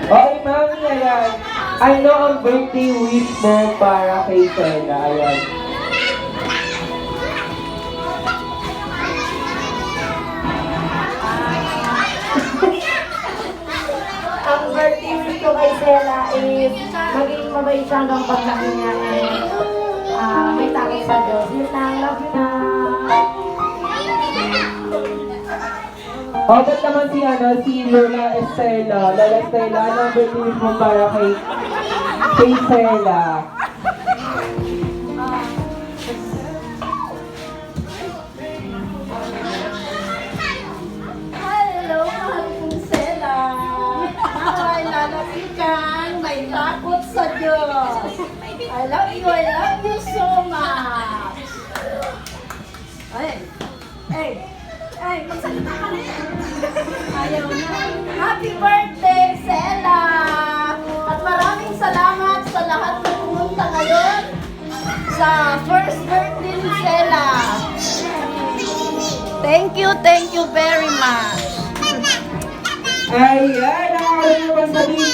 Okay, mami, ayan. Ano ang birthday wish mo para kay Stella? Ayan. Ang birthday wish ko kay Stella is maging mabait siya hanggang paglaki niya and may takot sa Diyos. Yun lang, love you na. O, ba't naman si Lola Estela? Lola Estela, ano ang birthday wish mo para kay Stella? Hello, mahal kong Stella. Naway lalapitan, may takot sa Diyos. I love you so much. Ay, magsalita ka na. Ayaw na. Happy birthday, Stella! At maraming salamat sa lahat na pumunta ngayon sa first birthday ni Stella. Thank you very much. Ayan, nakakalimutan sabihin